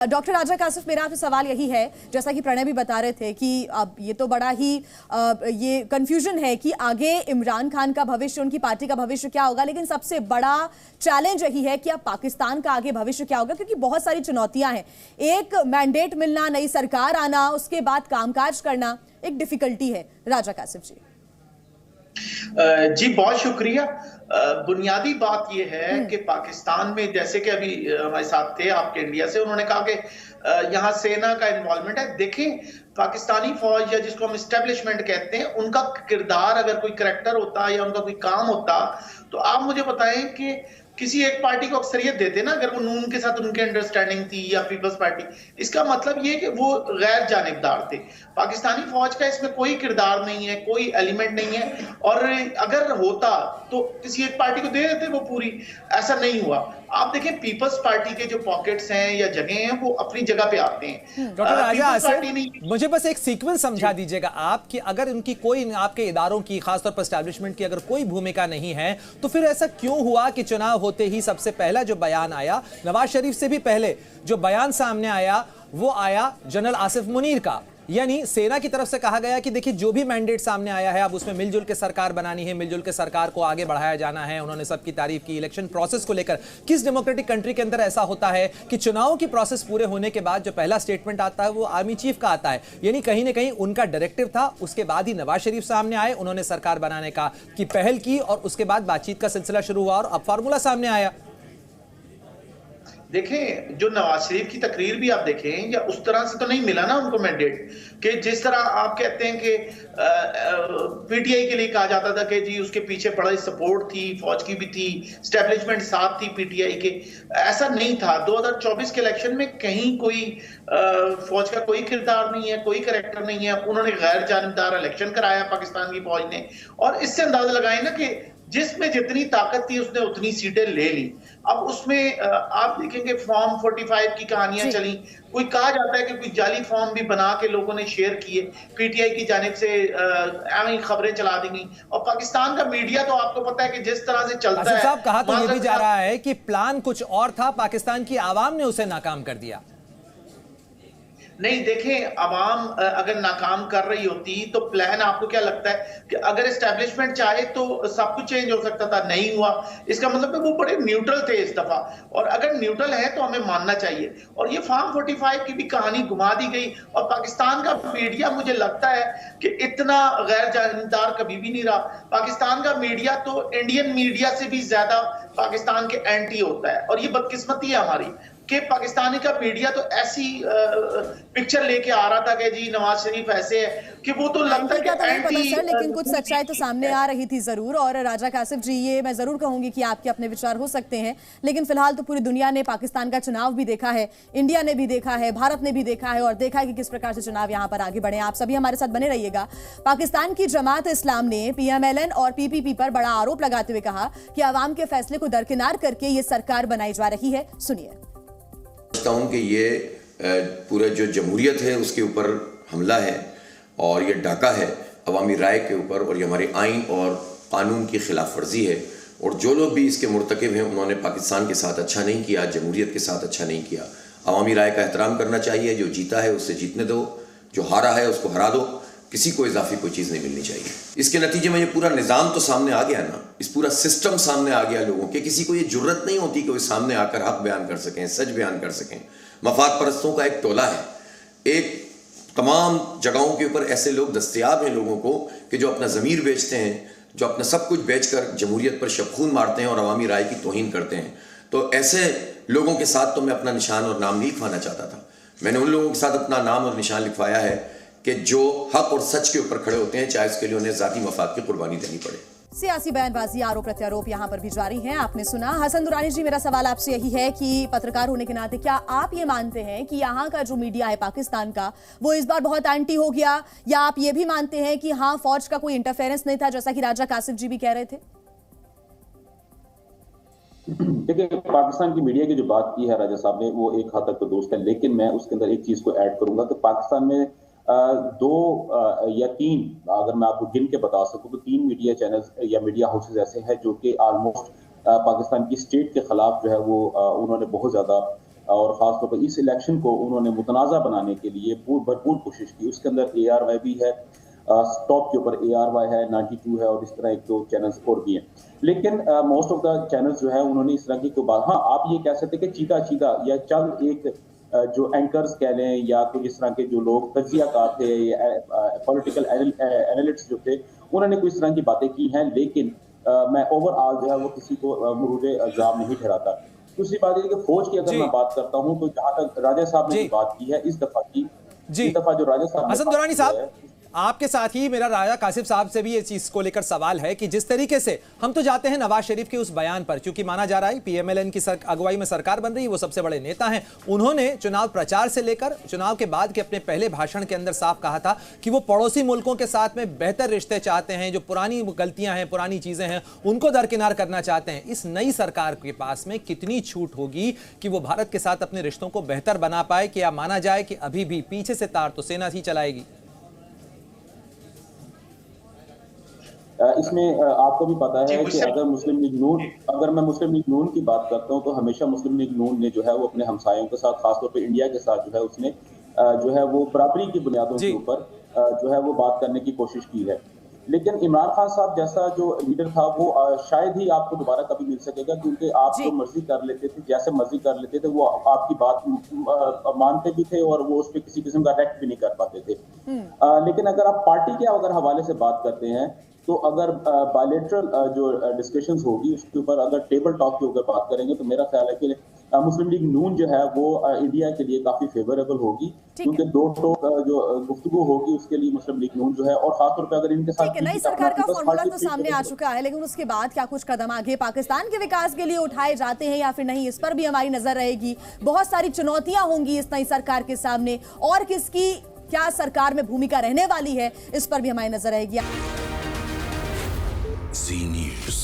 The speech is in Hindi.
डॉक्टर राजा कासिफ, मेरा आपसे सवाल यही है, जैसा कि प्रणय भी बता रहे थे कि अब ये तो बड़ा ही ये कंफ्यूजन है कि आगे इमरान खान का भविष्य, उनकी पार्टी का भविष्य क्या होगा, लेकिन सबसे बड़ा चैलेंज यही है कि अब पाकिस्तान का आगे भविष्य क्या होगा, क्योंकि बहुत सारी चुनौतियां हैं। एक मैंडेट मिलना, नई सरकार आना, उसके बाद कामकाज करना एक डिफिकल्टी है। राजा कासिफ जी। जी बहुत शुक्रिया। बुनियादी बात यह है कि पाकिस्तान में, जैसे कि अभी हमारे साथ थे आपके इंडिया से, उन्होंने कहा कि यहाँ सेना का इन्वॉल्वमेंट है। देखें, पाकिस्तानी फौज या जिसको हम एस्टेब्लिशमेंट कहते हैं, उनका किरदार, अगर कोई करैक्टर होता या उनका कोई काम होता, तो आप मुझे बताएं कि किसी एक पार्टी को अक्सरियत देते ना, अगर वो नून के साथ उनकी अंडरस्टैंडिंग थी या पीपल्स पार्टी। इसका मतलब ये कि वो गैर जानिबदार थे। पाकिस्तानी फौज का इसमें कोई किरदार नहीं है, कोई एलिमेंट नहीं है, और अगर होता तो किसी एक पार्टी को दे देते वो पूरी। ऐसा नहीं हुआ। आप देखें, पीपल्स पार्टी के जो पॉकेट्स हैं या जगह हैं, वो अपनी जगह पे आते हैं। डॉक्टर राजा, मुझे बस एक सीक्वेंस समझा दीजिएगा आप कि अगर उनकी कोई, आपके इदारों की, खासतौर पर एस्टैब्लिशमेंट की अगर कोई भूमिका नहीं है, तो फिर ऐसा क्यों हुआ कि चुनाव होते ही सबसे पहला जो बयान आया, नवाज शरीफ से भी पहले जो बयान सामने आया, वो आया जनरल आसिफ मुनीर का। यानी सेना की तरफ से कहा गया कि देखिए, जो भी मैंडेट सामने आया है, अब उसमें मिलजुल के सरकार बनानी है, मिलजुल के सरकार को आगे बढ़ाया जाना है। उन्होंने सबकी तारीफ की। इलेक्शन प्रोसेस को लेकर किस डेमोक्रेटिक कंट्री के अंदर ऐसा होता है कि चुनाव की प्रोसेस पूरे होने के बाद जो पहला स्टेटमेंट आता है वो आर्मी चीफ का आता है। यानी कहीं ना कहीं उनका डायरेक्टिव था, उसके बाद ही नवाज शरीफ सामने आए, उन्होंने सरकार बनाने का की पहल की, और उसके बाद बातचीत का सिलसिला शुरू हुआ और अब फार्मूला सामने आया। देखें, जो नवाज शरीफ की तकरीर भी आप देखें, या उस तरह से तो नहीं मिला ना उनको मैंडेट, कि जिस तरह आप कहते हैं कि पीटीआई के लिए कहा जाता था कि जी उसके पीछे बड़ी सपोर्ट थी, फौज की भी थी, एस्टेब्लिशमेंट साथ थी पीटीआई के। ऐसा नहीं था। 2024 के इलेक्शन में कहीं कोई फौज का कोई किरदार नहीं है, कोई करैक्टर नहीं है। उन्होंने गैर जानिबदार इलेक्शन कराया पाकिस्तान की फौज ने, और इससे अंदाजा लगाए ना कि जिसमें जितनी ताकत थी उसने उतनी सीटें ले ली। अब उसमें आप देखेंगे फॉर्म 45 की कहानियां चली। कोई कहा जाता है कि कोई जाली फॉर्म भी बना के लोगों ने शेयर किए, पीटीआई की जानिब से ऐसी खबरें चला दी गई। और पाकिस्तान का मीडिया तो आपको पता है कि जिस तरह से चलता है। साहब, कहा तो ये भी जा रहा है कि प्लान कुछ और था, पाकिस्तान की आवाम ने उसे नाकाम कर दिया। नहीं, देखें, अवाम अगर नाकाम कर रही होती तो प्लान, आपको क्या लगता है कि अगर एस्टेब्लिशमेंट चाहे तो सब कुछ चेंज हो सकता था? नहीं हुआ। इसका मतलब है वो बड़े न्यूट्रल थे इस दफा, और अगर न्यूट्रल है तो हमें मानना चाहिए। और ये फॉर्म 45 की भी कहानी घुमा दी गई, और पाकिस्तान का मीडिया, मुझे लगता है कि इतना गैर जानिबदार कभी भी नहीं रहा। पाकिस्तान का मीडिया तो इंडियन मीडिया से भी ज्यादा पाकिस्तान के एंटी होता है, और ये बदकिस्मती है हमारी कि पाकिस्तानी का मीडिया तो ऐसी पिक्चर लेके आ रहा था कि जी नवाज शरीफ ऐसे है कि वो तो लगता है कि एंटी। सर, लेकिन कुछ सच्चाई तो सामने आ रही थी जरूर। और राजा कासिफ जी, ये मैं जरूर कहूंगी कि आपके अपने विचार हो सकते हैं, लेकिन फिलहाल तो पूरी दुनिया ने पाकिस्तान का चुनाव भी देखा है, इंडिया ने भी देखा है, भारत ने भी देखा है, और देखा है कि किस प्रकार से चुनाव यहाँ पर आगे बढ़े। आप सभी हमारे साथ बने रहिएगा। पाकिस्तान की जमात इस्लाम ने पीएमएलएन और पीपीपी पर बड़ा आरोप लगाते हुए कहा कि आवाम के फैसले को दरकिनार करके ये सरकार बनाई जा रही है। सुनिए। समझता हूँ कि ये पूरा जो जमहूरियत है उसके ऊपर हमला है, और ये डाका है अवामी राय के ऊपर, और ये हमारे आइन और कानून की खिलाफ वर्जी है। और जो लोग भी इसके मुर्तकिब हैं, उन्होंने पाकिस्तान के साथ अच्छा नहीं किया, जमहूरियत के साथ अच्छा नहीं किया। अवामी राय का एहतराम करना चाहिए। जो जीता है उससे जीतने दो, जो हारा है उसको हरा दो। किसी को इजाफी कोई चीज़ नहीं मिलनी चाहिए। इसके नतीजे में ये पूरा निज़ाम तो सामने आ गया ना, इस पूरा सिस्टम सामने आ गया लोगों के। किसी को ये जुर्रत नहीं होती कि वो सामने आकर हक बयान कर सकें, सच बयान कर सकें। मफाद परस्तों का एक टोला है, एक तमाम जगहों के ऊपर ऐसे लोग दस्तयाब हैं लोगों को कि जो अपना ज़मीर बेचते हैं, जो अपना सब कुछ बेचकर जमहूरियत पर शबखून मारते हैं और अवामी राय की तौहीन करते हैं। तो ऐसे लोगों के साथ तो मैं अपना निशान और नाम नहीं लिखवाना चाहता था। मैंने उन लोगों के साथ अपना नाम और निशान लिखवाया है कि जो हक और सच के ऊपर खड़े होते हैं, चाहे उसके लिए उन्हें ज़ाती मफाद की कुर्बानी देनी पड़े। सियासी बयानबाजी, आरोप प्रत्यारोप यहाँ पर भी जारी हैं। आपने सुना। हसन दुरानी जी, मेरा सवाल आपसे यही है कि पत्रकार होने के नाते क्या आप ये मानते हैं कि यहाँ का जो मीडिया है पाकिस्तान का, वो इस बार बहुत एंटी हो गया, या आप ये भी मानते हैं कि हाँ, फौज का कोई इंटरफेरेंस नहीं था, जैसा कि राजा कासिफ जी भी कह रहे थे? देखिए, पाकिस्तान की मीडिया की जो बात की है राजा साहब ने, वो एक हद तक तो दुरुस्त है, लेकिन मैं उसके अंदर एक चीज को ऐड करूंगा कि पाकिस्तान में 2 या 3, अगर मैं आपको गिन के बता सकूं तो 3 मीडिया चैनल्स या मीडिया हाउसेज ऐसे हैं जो कि ऑलमोस्ट पाकिस्तान की स्टेट के खिलाफ जो है वो उन्होंने बहुत ज्यादा और ख़ासतौर पर इस इलेक्शन को उन्होंने मुतनाज़ा बनाने के लिए भरपूर कोशिश की। उसके अंदर ARY भी है, टॉप के ऊपर ARY है, 92 है और इस तरह एक दो चैनल्स और भी हैं। लेकिन मोस्ट ऑफ द चैनल्स जो है उन्होंने इस तरह की कोई बात, हाँ आप ये कह सकते हैं कि चीता या चंद एक जो एंकर्स कह लें या कोई इस तरह के जो लोग तज्जियाकार थे या पॉलिटिकल एनालिस्ट्स जो थे, उन्होंने कोई इस तरह की बातें की हैं, लेकिन मैं ओवरऑल जो है वो किसी को मुरूद इल्जाम नहीं ठहराता। दूसरी बात ये कि फौज की अगर मैं बात करता हूं तो जहां तक राजा साहब ने बात की है इस दफा जो राजा साहब हसन दुरानी साहब, आपके साथ ही मेरा राजा कासिफ साहब से भी इस चीज को लेकर सवाल है कि जिस तरीके से हम तो जाते हैं नवाज शरीफ के उस बयान पर, क्योंकि माना जा रहा है PMLN की अगुवाई में सरकार बन रही है, वो सबसे बड़े नेता हैं, उन्होंने चुनाव प्रचार से लेकर चुनाव के बाद के अपने पहले भाषण के अंदर साफ कहा था कि वो पड़ोसी मुल्कों के साथ में बेहतर रिश्ते चाहते हैं, जो पुरानी गलतियां हैं, पुरानी चीजें हैं, उनको दरकिनार करना चाहते हैं। इस नई सरकार के पास में कितनी छूट होगी कि वो भारत के साथ अपने रिश्तों को बेहतर बना पाए, कि या माना जाए कि अभी भी पीछे से तार तो सेना ही चलाएगी? इसमें आपको भी पता है कि अगर मैं मुस्लिम लीग नून की बात करता हूं तो हमेशा मुस्लिम लीग नून ने जो है वो अपने हमसायों के साथ, खासतौर पे इंडिया के साथ जो है उसने जो है वो बराबरी की बुनियादों के ऊपर जो है वो बात करने की कोशिश की है। लेकिन इमरान खान साहब जैसा जो लीडर था वो शायद ही आपको दोबारा कभी मिल सकेगा, क्योंकि आप जो मर्जी कर लेते थे, जैसे मर्जी कर लेते थे, वो आपकी बात मानते भी थे और वो उस पर किसी किस्म का रिएक्ट भी नहीं कर पाते थे। लेकिन अगर आप पार्टी के अगर हवाले से बात करते हैं तो अगर बायलैटरल जो डिस्कशंस होगी उसके ऊपर अगर टेबल टॉक के ऊपर बात करेंगे तो मेरा ख्याल है कि मुस्लिम लीग नून जो है वो इंडिया के लिए काफी फेवरेबल होगी, क्योंकि दो टोक जो गुफ्तगू होगी उसके लिए मुस्लिम लीग नून जो है, और खासतौर पे अगर इनके साथ नई सरकार का फॉर्मूला तो सामने आ चुका है, लेकिन उसके बाद क्या कुछ कदम आगे पाकिस्तान के विकास के लिए उठाए जाते हैं या फिर नहीं, इस पर भी हमारी नजर रहेगी। बहुत सारी चुनौतियां होंगी इस नई सरकार के सामने, और किसकी क्या सरकार में भूमिका रहने वाली है, इस पर भी हमारी नजर रहेगी। Z News।